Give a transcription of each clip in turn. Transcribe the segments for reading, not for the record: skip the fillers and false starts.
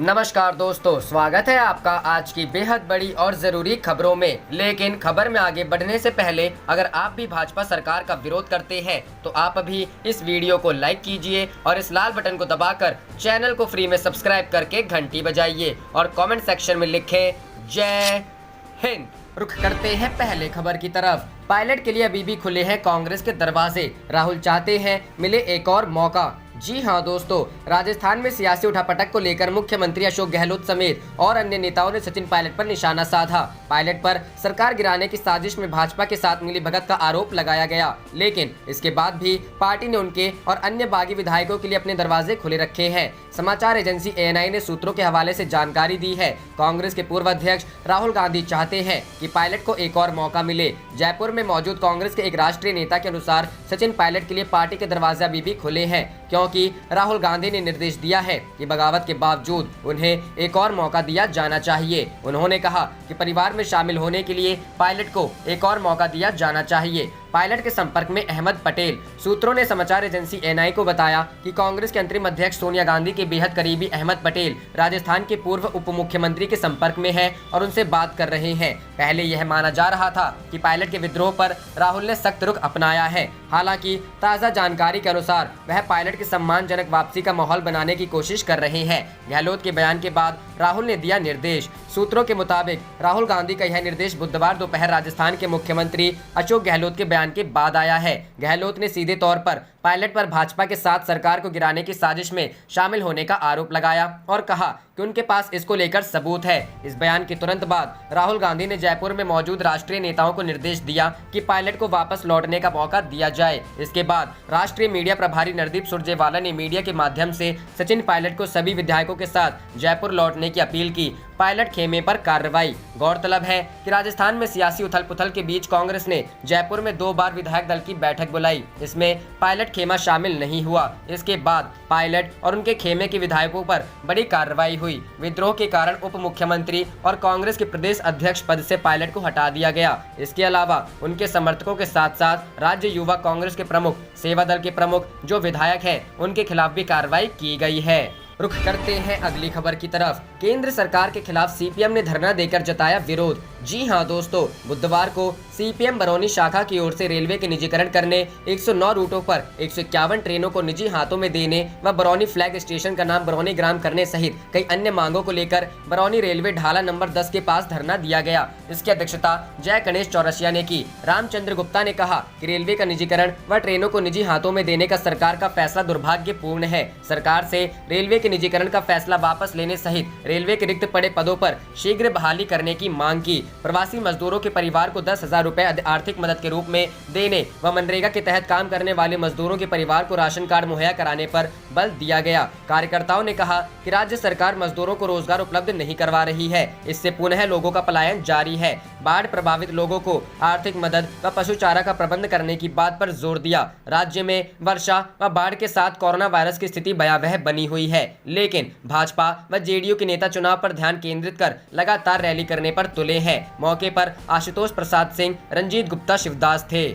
नमस्कार दोस्तों, स्वागत है आपका आज की बेहद बड़ी और जरूरी खबरों में। लेकिन खबर में आगे बढ़ने से पहले अगर आप भी भाजपा सरकार का विरोध करते हैं तो आप अभी इस वीडियो को लाइक कीजिए और इस लाल बटन को दबाकर चैनल को फ्री में सब्सक्राइब करके घंटी बजाइए और कमेंट सेक्शन में लिखें जय हिंद। रुख करते हैं पहले खबर की तरफ। पायलट के लिए अभी भी खुले हैं कांग्रेस के दरवाजे, राहुल चाहते हैं मिले एक और मौका। जी हां दोस्तों, राजस्थान में सियासी उठापटक को लेकर मुख्यमंत्री अशोक गहलोत समेत और अन्य नेताओं ने सचिन पायलट पर निशाना साधा। पायलट पर सरकार गिराने की साजिश में भाजपा के साथ मिलीभगत का आरोप लगाया गया, लेकिन इसके बाद भी पार्टी ने उनके और अन्य बागी विधायकों के लिए अपने दरवाजे खुले रखे हैं। समाचार एजेंसी ANI ने सूत्रों के हवाले से जानकारी दी है। कांग्रेस के पूर्व अध्यक्ष राहुल गांधी चाहते हैं कि पायलट को एक और मौका मिले। जयपुर में मौजूद कांग्रेस के एक राष्ट्रीय नेता के अनुसार सचिन पायलट के लिए पार्टी के दरवाजे अभी भी खुले हैं, क्योंकि राहुल गांधी ने निर्देश दिया है कि बगावत के बावजूद उन्हें एक और मौका दिया जाना चाहिए। उन्होंने कहा कि परिवार में शामिल होने के लिए पायलट को एक और मौका दिया जाना चाहिए। पायलट के संपर्क में अहमद पटेल। सूत्रों ने समाचार एजेंसी ANI को बताया कि कांग्रेस के अंतरिम अध्यक्ष सोनिया गांधी के बेहद करीबी अहमद पटेल राजस्थान के पूर्व उप मुख्यमंत्री के संपर्क में हैं और उनसे बात कर रहे हैं। पहले यह माना जा रहा था कि पायलट के विद्रोह पर राहुल ने सख्त रुख अपनाया है। हालांकि ताज़ा जानकारी के अनुसार वह पायलट की सम्मानजनक वापसी का माहौल बनाने की कोशिश कर रहे हैं। गहलोत के बयान के बाद राहुल ने दिया निर्देश। सूत्रों के मुताबिक राहुल गांधी का यह निर्देश बुधवार दोपहर राजस्थान के मुख्यमंत्री अशोक गहलोत के बयान के बाद आया है। गहलोत ने सीधे तौर पर पायलट पर भाजपा के साथ सरकार को गिराने की साजिश में शामिल होने का आरोप लगाया और कहा कि उनके पास इसको लेकर सबूत है। इस बयान के तुरंत बाद राहुल गांधी ने जयपुर में मौजूद राष्ट्रीय नेताओं को निर्देश दिया कि पायलट को वापस लौटने का मौका दिया जाए। इसके बाद राष्ट्रीय मीडिया प्रभारी नरदीप सुरजेवाला ने मीडिया के माध्यम से सचिन पायलट को सभी विधायकों के साथ जयपुर लौटने की अपील की। पायलट खेमे पर कार्रवाई। गौरतलब है कि राजस्थान में सियासी उथल पुथल के बीच कांग्रेस ने जयपुर में 2 बार विधायक दल की बैठक बुलाई। इसमें पायलट खेमा शामिल नहीं हुआ। इसके बाद पायलट और उनके खेमे के विधायकों पर बड़ी कार्रवाई हुई। विद्रोह के कारण उप मुख्यमंत्री और कांग्रेस के प्रदेश अध्यक्ष पद से पायलट को हटा दिया गया। इसके अलावा उनके समर्थकों के साथ साथ राज्य युवा कांग्रेस के प्रमुख, सेवा दल के प्रमुख जो विधायक हैं, उनके खिलाफ भी कार्रवाई की गई है। रुख करते हैं अगली खबर की तरफ। केंद्र सरकार के खिलाफ CPM ने धरना देकर जताया विरोध। जी हां दोस्तों, बुधवार को CPM बरौनी शाखा की ओर से रेलवे के निजीकरण करने, 109 रूटों पर 151 ट्रेनों को निजी हाथों में देने व बरौनी फ्लैग स्टेशन का नाम बरौनी ग्राम करने सहित कई अन्य मांगों को लेकर बरौनी रेलवे ढाला नंबर 10 के पास धरना दिया गया। इसकी अध्यक्षता जय गणेश चौरसिया ने की। रामचंद्र गुप्ता ने कहा कि रेलवे का निजीकरण व ट्रेनों को निजी हाथों में देने का सरकार का फैसला दुर्भाग्यपूर्ण है। सरकार से रेलवे के निजीकरण का फैसला वापस लेने सहित रेलवे के रिक्त पड़े पदों पर शीघ्र बहाली करने की मांग की। प्रवासी मजदूरों के परिवार को 10,000 रुपए आर्थिक मदद के रूप में देने व मनरेगा के तहत काम करने वाले मजदूरों के परिवार को राशन कार्ड मुहैया कराने पर बल दिया गया। कार्यकर्ताओं ने कहा कि राज्य सरकार मजदूरों को रोजगार उपलब्ध नहीं करवा रही है। इससे पुनः लोगों का पलायन जारी है। बाढ़ प्रभावित लोगों को आर्थिक मदद व पशु चारा का प्रबंध करने की बात पर जोर दिया। राज्य में वर्षा व बाढ़ के साथ कोरोना वायरस की स्थिति भयावह बनी हुई है, लेकिन भाजपा व JDU के नेता चुनाव पर ध्यान केंद्रित कर लगातार रैली करने पर तुले हैं। मौके पर आशुतोष प्रसाद सिंह, रंजीत गुप्ता, शिवदास थे।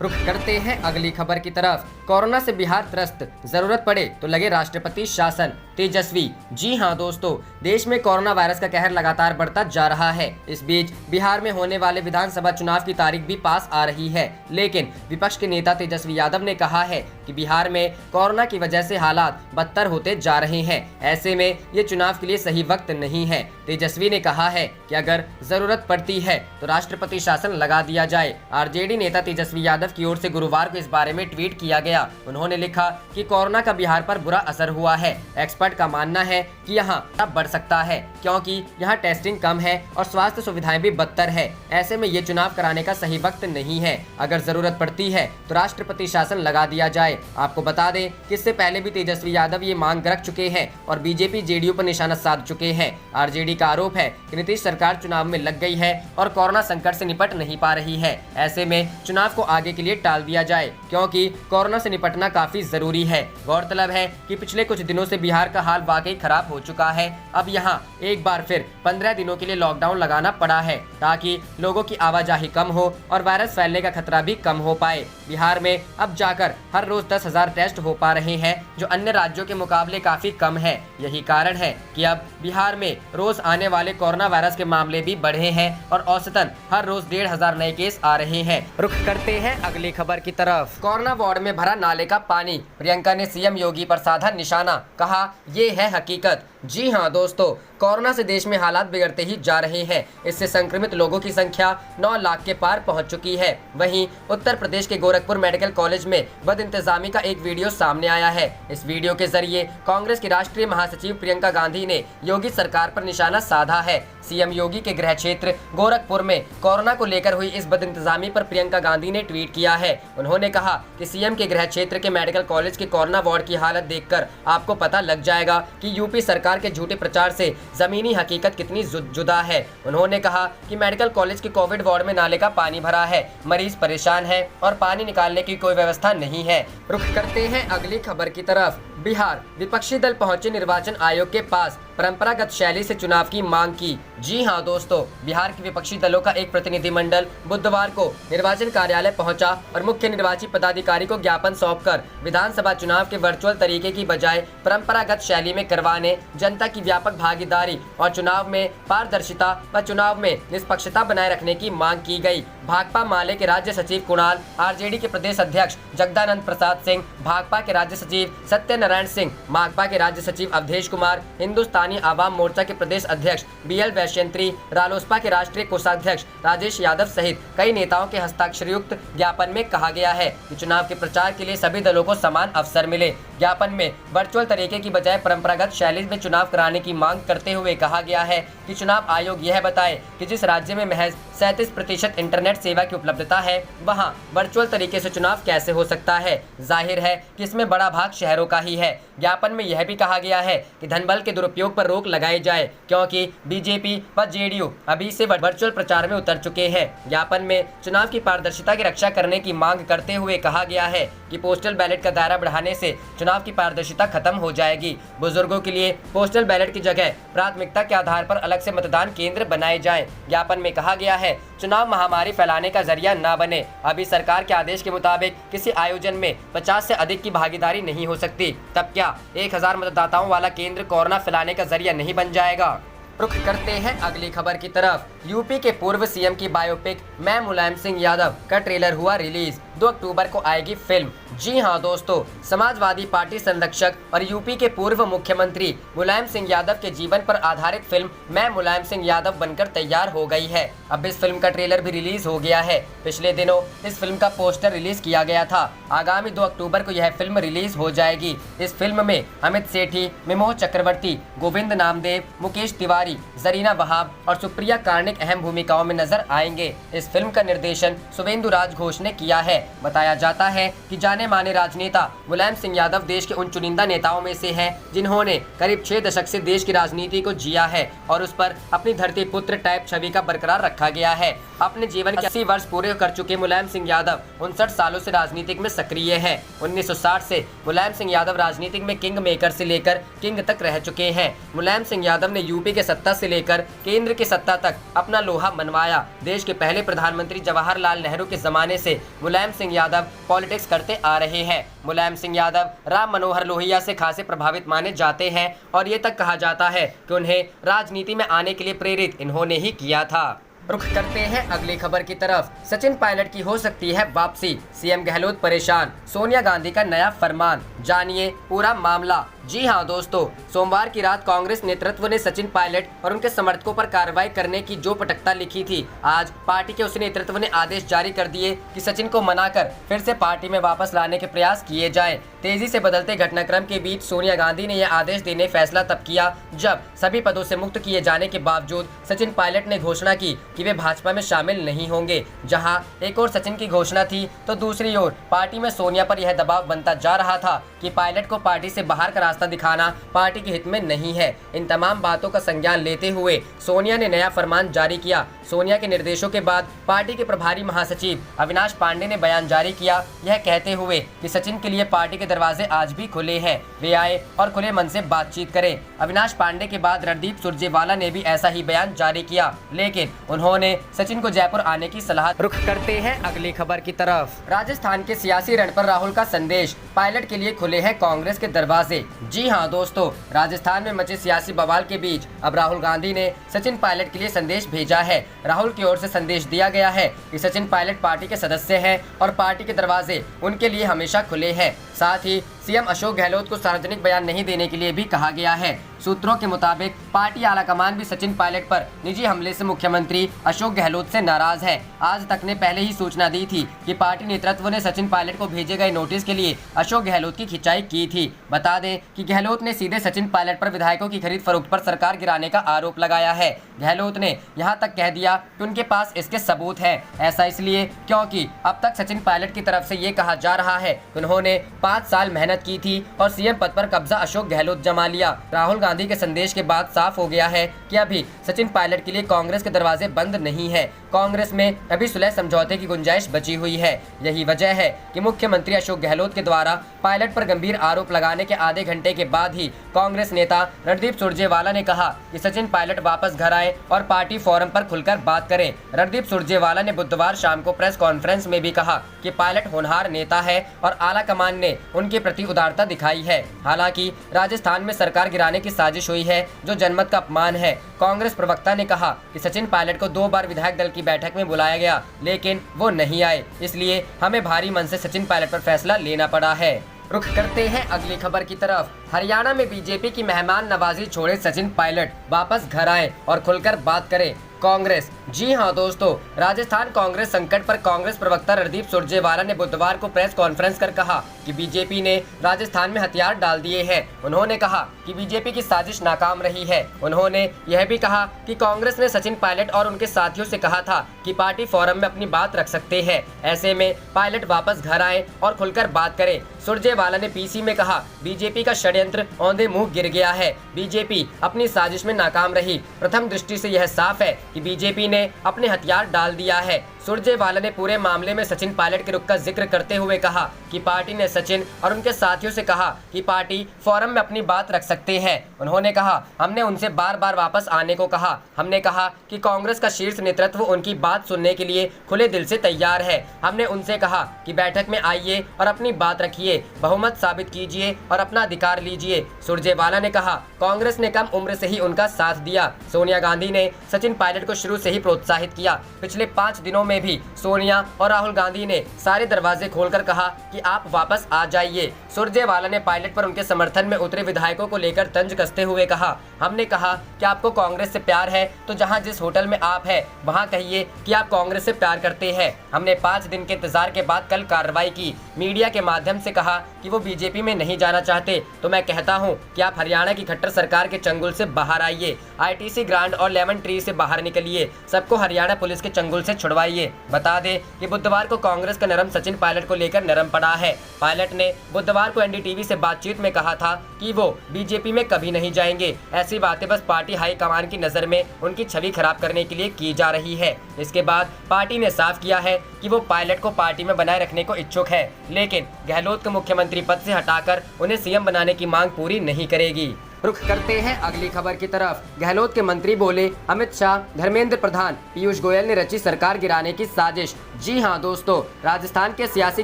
रुख करते हैं अगली खबर की तरफ। कोरोना से बिहार त्रस्त, जरूरत पड़े तो लगे राष्ट्रपति शासन, तेजस्वी। जी हां दोस्तों, देश में कोरोना वायरस का कहर लगातार बढ़ता जा रहा है। इस बीच बिहार में होने वाले विधानसभा चुनाव की तारीख भी पास आ रही है, लेकिन विपक्ष के नेता तेजस्वी यादव ने कहा है कि बिहार में कोरोना की वजह से हालात बदतर होते जा रहे हैं। ऐसे में ये चुनाव के लिए सही वक्त नहीं है। तेजस्वी ने कहा है कि अगर जरूरत पड़ती है तो राष्ट्रपति शासन लगा दिया जाए। RJD नेता तेजस्वी यादव की ओर से गुरुवार को इस बारे में ट्वीट किया गया। उन्होंने लिखा कि कोरोना का बिहार पर बुरा असर हुआ है। एक्सपर्ट का मानना है कि यहाँ अब बढ़ सकता है, क्योंकि यहाँ टेस्टिंग कम है और स्वास्थ्य सुविधाएं भी बदतर है। ऐसे में ये चुनाव कराने का सही वक्त नहीं है। अगर जरूरत पड़ती है तो राष्ट्रपति शासन लगा दिया जाए। आपको बता दें कि इससे पहले भी तेजस्वी यादव ये मांग रख चुके हैं और BJP JDU पर निशाना साध चुके हैं। RJD का आरोप है कि नीतीश सरकार चुनाव में लग गई है और कोरोना संकट से निपट नहीं पा रही है। ऐसे में चुनाव को आगे के लिए टाल दिया जाए, क्योंकि कोरोना से निपटना काफी जरूरी है। गौरतलब है कि पिछले कुछ दिनों से बिहार का हाल वाकई खराब हो चुका है। अब यहाँ एक बार फिर 15 दिनों के लिए लॉकडाउन लगाना पड़ा है ताकि लोगों की आवाजाही कम हो और वायरस फैलने का खतरा भी कम हो पाए। बिहार में अब जाकर हर रोज 10,000 टेस्ट हो पा रहे हैं, जो अन्य राज्यों के मुकाबले काफी कम है। यही कारण है कि अब बिहार में रोज आने वाले कोरोना वायरस के मामले भी बढ़े हैं और औसतन हर रोज 1,500 नए केस आ रहे हैं। रुख करते हैं अगली खबर की तरफ। कोरोना वार्ड में भरा नाले का पानी, प्रियंका ने सीएम योगी पर साधा निशाना, कहा ये है हकीकत। जी हां दोस्तों, कोरोना से देश में हालात बिगड़ते ही जा रहे हैं। इससे संक्रमित लोगों की संख्या 9 लाख के पार पहुंच चुकी है। वहीं उत्तर प्रदेश के गोरखपुर मेडिकल कॉलेज में बदइंतजामी का एक वीडियो सामने आया है। इस वीडियो के जरिए कांग्रेस की राष्ट्रीय महासचिव प्रियंका गांधी ने योगी सरकार पर निशाना साधा है। सीएम योगी के गृह क्षेत्र गोरखपुर में कोरोना को लेकर हुई इस बदइंतजामी पर प्रियंका गांधी ने ट्वीट किया है। उन्होंने कहा कि सीएम के गृह क्षेत्र के मेडिकल कॉलेज के कोरोना वार्ड की हालत देखकर आपको पता लग जाएगा कि यूपी सरकार के झूठे प्रचार से जमीनी हकीकत कितनी जुदा है। उन्होंने कहा कि मेडिकल कॉलेज के कोविड वार्ड में नाले का पानी भरा है, मरीज परेशान है और पानी निकालने की कोई व्यवस्था नहीं है। रुख करते हैं अगली खबर की तरफ। बिहार विपक्षी दल पहुंचे निर्वाचन आयोग के पास, परंपरागत शैली से चुनाव की मांग की। जी हां दोस्तों, बिहार के विपक्षी दलों का एक प्रतिनिधिमंडल बुधवार को निर्वाचन कार्यालय पहुंचा और मुख्य निर्वाची पदाधिकारी को ज्ञापन सौंपकर विधानसभा चुनाव के वर्चुअल तरीके की बजाय परंपरागत शैली में करवाने, जनता की व्यापक भागीदारी और चुनाव में पारदर्शिता व चुनाव में निष्पक्षता बनाए रखने की मांग की गई। भाकपा माले के राज्य सचिव कुणाल, आरजेडी के प्रदेश अध्यक्ष जगदानंद प्रसाद सिंह, भाकपा के राज्य सचिव सत्यनारायण सिंह, माकपा के राज्य सचिव अवधेश कुमार, हिंदुस्तानी आवाम मोर्चा के प्रदेश अध्यक्ष BL वैश्यंत्री, रालोसपा के राष्ट्रीय कोषाध्यक्ष राजेश यादव सहित कई नेताओं के हस्ताक्षरयुक्त ज्ञापन में कहा गया है कि चुनाव के प्रचार के लिए सभी दलों को समान अवसर मिले। ज्ञापन में वर्चुअल तरीके की बजाय परंपरागत शैली में चुनाव कराने की मांग करते हुए कहा गया है कि चुनाव आयोग यह बताए कि जिस राज्य में महज 37% इंटरनेट सेवा की उपलब्धता है, वहां वर्चुअल तरीके से चुनाव कैसे हो सकता है। जाहिर है कि इसमें बड़ा भाग शहरों का ही है। ज्ञापन में यह भी कहा गया है कि धनबल के दुरुपयोग पर रोक लगाई जाए, क्योंकि बीजेपी व जेडीयू अभी से वर्चुअल प्रचार में उतर चुके हैं। ज्ञापन में चुनाव की पारदर्शिता की रक्षा करने की मांग करते हुए कहा गया है कि पोस्टल बैलेट का दायरा बढ़ाने से चुनाव की पारदर्शिता खत्म हो जाएगी। बुजुर्गों के लिए पोस्टल बैलेट की जगह प्राथमिकता के आधार पर अलग से मतदान केंद्र बनाए जाएं। ज्ञापन में कहा गया है चुनाव महामारी फैलाने का जरिया न बने। अभी सरकार के आदेश के मुताबिक किसी आयोजन में 50 से अधिक की भागीदारी नहीं हो सकती, तब क्या 1000 मतदाताओं वाला केंद्र कोरोना फैलाने का जरिया नहीं बन जाएगा। रुख करते हैं अगली खबर की तरफ। यूपी के पूर्व सीएम की बायोपिक मैं मुलायम सिंह यादव का ट्रेलर हुआ रिलीज। 2 अक्टूबर को आएगी फिल्म। जी हां दोस्तों, समाजवादी पार्टी संरक्षक और यूपी के पूर्व मुख्यमंत्री मुलायम सिंह यादव के जीवन पर आधारित फिल्म मैं मुलायम सिंह यादव बनकर तैयार हो गई है। अब इस फिल्म का ट्रेलर भी रिलीज हो गया है। पिछले दिनों इस फिल्म का पोस्टर रिलीज किया गया था। आगामी 2 अक्टूबर को यह फिल्म रिलीज हो जाएगी। इस फिल्म में अमित सेठी, मिमोह चक्रवर्ती, गोविंद नामदेव, मुकेश तिवारी, जरीना वहाब और सुप्रिया कार्णिक अहम भूमिकाओं में नजर आएंगे। इस फिल्म का निर्देशन शुभेंदु राज घोष ने किया है। बताया जाता है कि जाने माने राजनेता मुलायम सिंह यादव देश के उन चुनिंदा नेताओं में से हैं जिन्होंने करीब 6 दशक से देश की राजनीति को जिया है और उस पर अपनी धरती पुत्र टाइप छवि का बरकरार रखा गया है। अपने जीवन के 80 वर्ष पूरे कर चुके मुलायम सिंह यादव 59 सालों से राजनीतिक में सक्रिय है। 1960 से मुलायम सिंह यादव राजनीतिक में किंग मेकर से लेकर किंग तक रह चुके हैं। मुलायम सिंह यादव ने यूपी के सत्ता से लेकर केंद्र की सत्ता तक अपना लोहा मनवाया। देश के पहले प्रधानमंत्री जवाहरलाल नेहरू के जमाने से मुलायम सिंह यादव पॉलिटिक्स करते आ रहे हैं। मुलायम सिंह यादव राम मनोहर लोहिया से खासे प्रभावित माने जाते हैं और ये तक कहा जाता है कि उन्हें राजनीति में आने के लिए प्रेरित इन्होंने ही किया था। रुख करते हैं अगली खबर की तरफ। सचिन पायलट की हो सकती है वापसी, सीएम गहलोत परेशान, सोनिया गांधी का नया फरमान, जानिए पूरा मामला। जी हां दोस्तों, सोमवार की रात कांग्रेस नेतृत्व ने सचिन पायलट और उनके समर्थकों पर कार्रवाई करने की जो पटकथा लिखी थी, आज पार्टी के उस नेतृत्व ने आदेश जारी कर दिए कि सचिन को मनाकर फिर से पार्टी में वापस लाने के प्रयास किए जाएं। तेजी से बदलते घटनाक्रम के बीच सोनिया गांधी ने यह आदेश देने फैसला तब किया जब सभी पदों से मुक्त किए जाने के बावजूद सचिन पायलट ने घोषणा की कि वे भाजपा में शामिल नहीं होंगे। जहां एक ओर सचिन की घोषणा थी तो दूसरी ओर पार्टी में सोनिया पर यह दबाव बनता जा रहा था कि पायलट को पार्टी से बाहर का रास्ता दिखाना पार्टी के हित में नहीं है। इन तमाम बातों का संज्ञान लेते हुए सोनिया ने नया फरमान जारी किया। सोनिया के निर्देशों के बाद पार्टी के प्रभारी महासचिव अविनाश पांडे ने बयान जारी किया, यह कहते हुए कि सचिन के लिए पार्टी के दरवाजे आज भी खुले हैं, वे आए और खुले मन से बातचीत करें। अविनाश पांडे के बाद रणदीप सुरजेवाला ने भी ऐसा ही बयान जारी किया, लेकिन उन्होंने सचिन को जयपुर आने की सलाह। रुख करते हैं अगली खबर की तरफ। राजस्थान के सियासी रण पर राहुल का संदेश, पायलट के लिए खुले हैं कांग्रेस के दरवाजे। जी हाँ दोस्तों, राजस्थान में मचे सियासी बवाल के बीच अब राहुल गांधी ने सचिन पायलट के लिए संदेश भेजा है। राहुल की ओर से संदेश दिया गया है कि सचिन पायलट पार्टी के सदस्य हैं और पार्टी के दरवाजे उनके लिए हमेशा खुले हैं। साथ ही सीएम अशोक गहलोत को सार्वजनिक बयान नहीं देने के लिए भी कहा गया है। सूत्रों के मुताबिक पार्टी आलाकमान भी सचिन पायलट पर निजी हमले से मुख्यमंत्री अशोक गहलोत से नाराज है। आज तक ने पहले ही सूचना दी थी कि पार्टी नेतृत्व ने सचिन पायलट को भेजे गए नोटिस के लिए अशोक गहलोत की खिंचाई की थी। बता दें कि गहलोत ने सीधे सचिन पायलट पर विधायकों की खरीद फरोख्त पर सरकार गिराने का आरोप लगाया है। गहलोत ने यहाँ तक कह दिया कि उनके पास इसके सबूत है। ऐसा इसलिए क्योंकि अब तक सचिन पायलट की तरफ से ये कहा जा रहा है कि उन्होंने 5 साल मेहनत की थी और सीएम पद पर कब्जा अशोक गहलोत जमा लिया। राहुल गांधी के संदेश के बाद साफ हो गया है कि अभी सचिन पायलट के लिए कांग्रेस के दरवाजे बंद नहीं है। कांग्रेस में अभी सुलह समझौते की गुंजाइश बची हुई है। यही वजह है कि मुख्यमंत्री अशोक गहलोत के द्वारा पायलट पर गंभीर आरोप लगाने के आधे घंटे के बाद ही कांग्रेस नेता रणदीप सुरजेवाला ने कहा कि सचिन पायलट वापस घर आए और पार्टी फोरम पर खुलकर बात करें। रणदीप सुरजेवाला ने बुधवार शाम को प्रेस कॉन्फ्रेंस में भी कहा कि पायलट होनहार नेता है और आला कमान ने उनके प्रति उदारता दिखाई है। हालांकि राजस्थान में सरकार गिराने की साजिश हुई है, जो जनमत का अपमान है। कांग्रेस प्रवक्ता ने कहा कि सचिन पायलट को 2 बार विधायक दल की बैठक में बुलाया गया, लेकिन वो नहीं आए, इसलिए हमें भारी मन से सचिन पायलट पर फैसला लेना पड़ा है। रुख करते हैं अगली खबर की तरफ। हरियाणा में बीजेपी की मेहमान नवाजी छोड़े सचिन पायलट, वापस घर आए और खुलकर बात करें कांग्रेस। जी हां दोस्तों, राजस्थान कांग्रेस संकट पर कांग्रेस प्रवक्ता रणदीप सुरजेवाला ने बुधवार को प्रेस कॉन्फ्रेंस कर कहा कि बीजेपी ने राजस्थान में हथियार डाल दिए हैं। उन्होंने कहा कि बीजेपी की साजिश नाकाम रही है। उन्होंने यह भी कहा कि कांग्रेस ने सचिन पायलट और उनके साथियों से कहा था कि पार्टी फोरम में अपनी बात रख सकते हैं। ऐसे में पायलट वापस घर आए और खुलकर बात करें। सुरजेवाला ने पीसी में कहा, बीजेपी का षड्यंत्र औंधे मुंह गिर गया है। बीजेपी अपनी साजिश में नाकाम रही। प्रथम दृष्टि से यह साफ है कि बीजेपी ने अपने हथियार डाल दिया है। सुरजेवाला ने पूरे मामले में सचिन पायलट के रुख का जिक्र करते हुए कहा कि पार्टी ने सचिन और उनके साथियों से कहा कि पार्टी फोरम में अपनी बात रख सकते हैं। उन्होंने कहा, हमने उनसे बार बार वापस आने को कहा। हमने कहा कि कांग्रेस का शीर्ष नेतृत्व उनकी बात सुनने के लिए खुले दिल से तैयार है। हमने उनसे कहा कि बैठक में आइए और अपनी बात रखिए, बहुमत साबित कीजिए और अपना अधिकार लीजिए। सुरजेवाला ने कहा, कांग्रेस ने कम उम्र से ही उनका साथ दिया। सोनिया गांधी ने सचिन पायलट को शुरू से ही प्रोत्साहित किया। पिछले 5 दिनों में भी सोनिया और राहुल गांधी ने सारे दरवाजे खोलकर कहा कि आप वापस आ जाइए। सुरजेवाला ने पायलट पर उनके समर्थन में उतरे विधायकों को लेकर तंज कसते हुए कहा, हमने कहा कि आपको कांग्रेस से प्यार है तो जहां जिस होटल में आप है वहां कहिए कि आप कांग्रेस से प्यार करते हैं। हमने 5 दिन के इंतजार के बाद कल कार्रवाई की। मीडिया के माध्यम से कहा कि वो बीजेपी में नहीं जाना चाहते, तो मैं कहता हूं कि आप हरियाणा की खट्टर सरकार के चंगुल से बाहर आइए। आईटीसी ग्रांड और लेमन ट्री से बाहर निकलिए। सबको हरियाणा पुलिस के चंगुल से छुड़वाइए। बता दें कि बुधवार को कांग्रेस का नरम सचिन पायलट को लेकर नरम पड़ा है। पायलट ने बुधवार को एनडीटीवी से बातचीत में कहा था कि वो बीजेपी में कभी नहीं जाएंगे। ऐसी बातें बस पार्टी हाईकमान की नजर में उनकी छवि खराब करने के लिए की जा रही है। इसके बाद पार्टी ने साफ किया है कि वो पायलट को पार्टी में बनाए रखने को इच्छुक है, लेकिन गहलोत को मुख्यमंत्री पद से हटाकर उन्हें सीएम बनाने की मांग पूरी नहीं करेगी। रुख करते हैं अगली खबर की तरफ। गहलोत के मंत्री बोले, अमित शाह, धर्मेंद्र प्रधान, पीयूष गोयल ने रची सरकार गिराने की साजिश। जी हां दोस्तों, राजस्थान के सियासी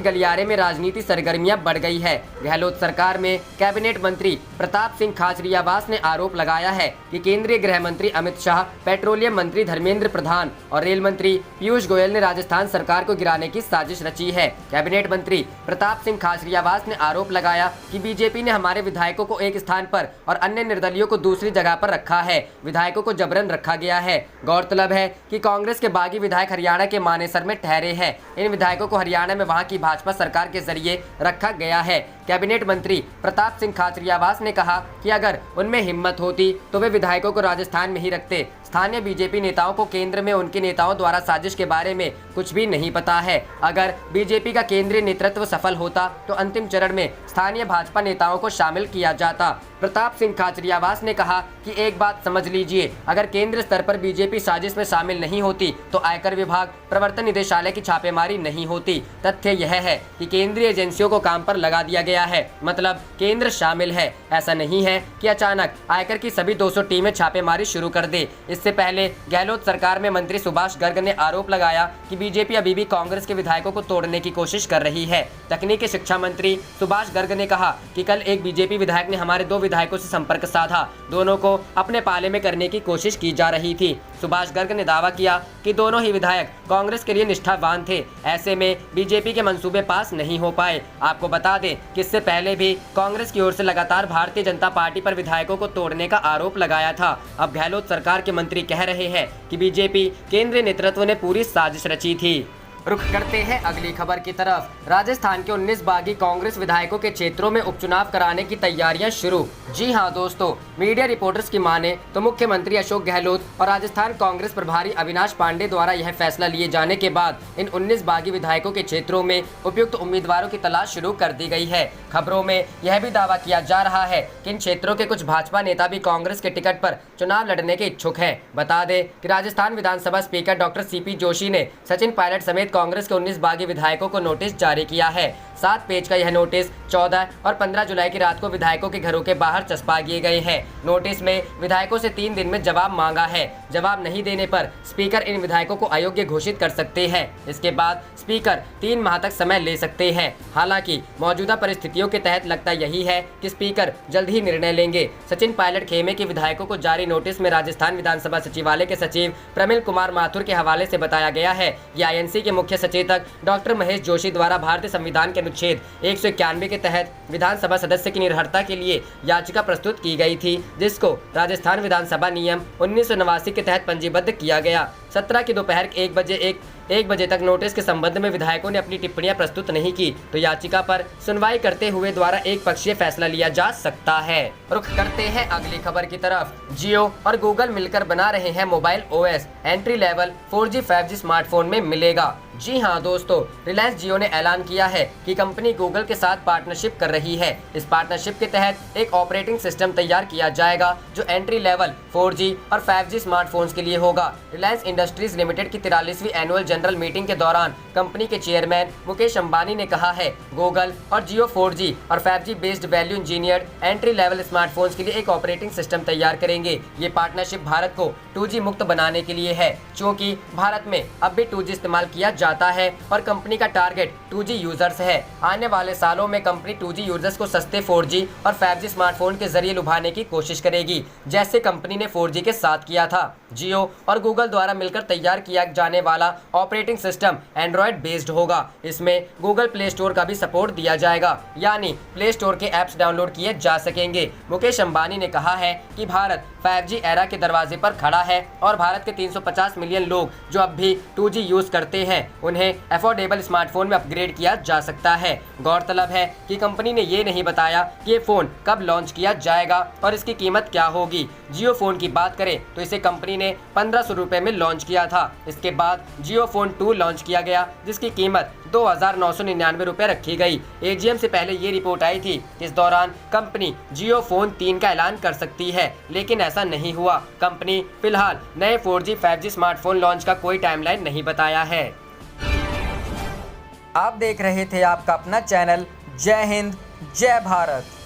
गलियारे में राजनीति सरगर्मियां बढ़ गई है। गहलोत सरकार में कैबिनेट मंत्री प्रताप सिंह खाचरियावास ने आरोप लगाया है कि केंद्रीय गृह मंत्री अमित शाह, पेट्रोलियम मंत्री धर्मेंद्र प्रधान और रेल मंत्री पीयूष गोयल ने राजस्थान सरकार को गिराने की साजिश रची है। कैबिनेट मंत्री प्रताप सिंह खाचरियावास ने आरोप लगाया कि बीजेपी ने हमारे विधायकों को एक स्थान पर और अन्य निर्दलीयों को दूसरी जगह पर रखा है। विधायकों को जबरन रखा गया है। गौरतलब है कि कांग्रेस के बागी विधायक हरियाणा के मानेसर में ठहरे हैं। इन विधायकों को हरियाणा में वहां की भाजपा सरकार के जरिए रखा गया है। कैबिनेट मंत्री प्रताप सिंह खाचरियावास ने कहा कि अगर उनमें हिम्मत होती तो वे विधायकों को राजस्थान में ही रखते। स्थानीय बीजेपी नेताओं को केंद्र में उनके नेताओं द्वारा साजिश के बारे में कुछ भी नहीं पता है। अगर बीजेपी का केंद्रीय नेतृत्व सफल होता तो अंतिम चरण में स्थानीय भाजपा नेताओं को शामिल किया जाता। प्रताप सिंह खाचरियावास ने कहा कि एक बात समझ लीजिए, अगर केंद्र स्तर पर बीजेपी साजिश में शामिल नहीं होती तो आयकर विभाग, प्रवर्तन निदेशालय की छापेमारी नहीं होती। तथ्य यह है कि केंद्रीय एजेंसियों को काम पर लगा दिया गया है, मतलब केंद्र शामिल है। ऐसा नहीं है कि अचानक आयकर की सभी 200 टीमें छापेमारी शुरू कर दे। इससे पहले गहलोत सरकार में मंत्री सुभाष गर्ग ने आरोप लगाया कि बीजेपी अभी भी कांग्रेस के विधायकों को तोड़ने की कोशिश कर रही है। तकनीकी शिक्षा मंत्री सुभाष गर्ग ने कहा कि कल एक बीजेपी विधायक ने हमारे 2 विधायकों से संपर्क साधा। दोनों को अपने पाले में करने की कोशिश की जा रही थी। सुभाष गर्ग ने दावा किया कि दोनों ही विधायक कांग्रेस के लिए निष्ठावान थे। ऐसे में बीजेपी के मंसूबे पास नहीं हो पाए। आपको बता दें कि इससे पहले भी कांग्रेस की ओर से लगातार भारतीय जनता पार्टी पर विधायकों को तोड़ने का आरोप लगाया था। अब गहलोत सरकार के मंत्री कह रहे हैं कि बीजेपी केंद्रीय नेतृत्व ने पूरी साजिश रची थी। रुख करते हैं अगली खबर की तरफ। राजस्थान के 19 बागी कांग्रेस विधायकों के क्षेत्रों में उपचुनाव कराने की तैयारियां शुरू। जी हां दोस्तों, मीडिया रिपोर्टर्स की माने तो मुख्यमंत्री अशोक गहलोत और राजस्थान कांग्रेस प्रभारी अविनाश पांडे द्वारा यह फैसला लिए जाने के बाद इन 19 बागी विधायकों के क्षेत्रों में उपयुक्त उम्मीदवारों की तलाश शुरू कर दी गई है। खबरों में यह भी दावा किया जा रहा है कि इन क्षेत्रों के कुछ भाजपा नेता भी कांग्रेस के टिकट पर चुनाव लड़ने के इच्छुक हैं। बता दें कि राजस्थान विधानसभा स्पीकर डॉक्टर CP जोशी ने सचिन पायलट समेत कांग्रेस के 19 बागी विधायकों को नोटिस जारी किया है। 7 पेज का यह नोटिस 14 और 15 जुलाई की रात को विधायकों के घरों के बाहर चस्पा दिए गए हैं। नोटिस में विधायकों से 3 दिन में जवाब मांगा है। जवाब नहीं देने पर स्पीकर इन विधायकों को अयोग्य घोषित कर सकते हैं। इसके बाद स्पीकर 3 माह तक समय ले सकते हैं। हालांकि मौजूदा परिस्थितियों के तहत लगता यही है कि स्पीकर जल्द ही निर्णय लेंगे। सचिन पायलट खेमे के विधायकों को जारी नोटिस में राजस्थान विधानसभा सचिवालय के सचिव प्रमिल कुमार माथुर के हवाले से बताया गया है कि INC के मुख्य सचेतक डॉक्टर महेश जोशी द्वारा भारतीय संविधान के अनुच्छेद 191 के तहत विधानसभा सदस्य की निर्भरता के लिए याचिका प्रस्तुत की गई थी, जिसको राजस्थान विधानसभा नियम 1989 के तहत पंजीबद्ध किया गया। 17 की दोपहर 1 बजे तक नोटिस के संबंध में विधायकों ने अपनी टिप्पणियां प्रस्तुत नहीं की तो याचिका पर सुनवाई करते हुए द्वारा एक पक्षीय फैसला लिया जा सकता है। रुख करते हैं अगली खबर की तरफ। जियो और गूगल मिलकर बना रहे हैं mobile OS। Entry level 4G 5G smartphone में मिलेगा। जी हां दोस्तों, रिलायंस जियो ने ऐलान किया है कि कंपनी गूगल के साथ पार्टनरशिप कर रही है। इस पार्टनरशिप के तहत एक ऑपरेटिंग सिस्टम तैयार किया जाएगा जो एंट्री लेवल 4G और 5G स्मार्टफोन्स के लिए होगा। रिलायंस इंडस्ट्रीज लिमिटेड की 43वीं एनुअल जनरल मीटिंग के दौरान कंपनी के चेयरमैन मुकेश अंबानी ने कहा है, गूगल और जियो 4G और 5G based value engineered entry level smartphones के लिए एक ऑपरेटिंग सिस्टम तैयार करेंगे। ये पार्टनरशिप भारत को 2G मुक्त बनाने के लिए है, क्योंकि भारत में अब भी 2G इस्तेमाल किया जाता है और कंपनी का टारगेट 2G यूजर्स है। आने वाले सालों में कंपनी 2G यूजर्स को सस्ते 4G और 5G स्मार्टफोन के जरिए लुभाने की कोशिश करेगी, जैसे कंपनी ने 4G के साथ किया था। जियो और गूगल द्वारा मिलकर तैयार किया जाने वाला ऑपरेटिंग सिस्टम एंड्रॉयड बेस्ड होगा। इसमें गूगल प्ले स्टोर का भी सपोर्ट दिया जाएगा, यानी प्ले स्टोर के ऐप्स डाउनलोड किए जा सकेंगे। मुकेश अंबानी ने कहा है कि भारत 5G एरा के दरवाजे पर खड़ा है और भारत के 350 मिलियन लोग जो अब भी 2G यूज करते हैं, उन्हें अफोर्डेबल स्मार्टफोन में अपग्रेड किया जा सकता है। गौरतलब है कि कंपनी ने ये नहीं बताया कि ये फोन कब लॉन्च किया जाएगा और इसकी कीमत क्या होगी। जियो फोन की बात करें तो इसे कंपनी ने 1500 रुपए में लॉन्च किया था। इसके बाद जियो फोन 2 लॉन्च किया गया, जिसकी कीमत 2999 रुपए रखी गई। AGM से पहले ये रिपोर्ट आई थी। इस दौरान कंपनी जियो फोन 3 का ऐलान कर सकती है, लेकिन ऐसा नहीं हुआ। कंपनी फिलहाल नए 4G 5G स्मार्टफोन लॉन्च का कोई टाइमलाइन नहीं बताया है। आप देख रहे थे आपका अपना चैनल जय हिंद जय भारत।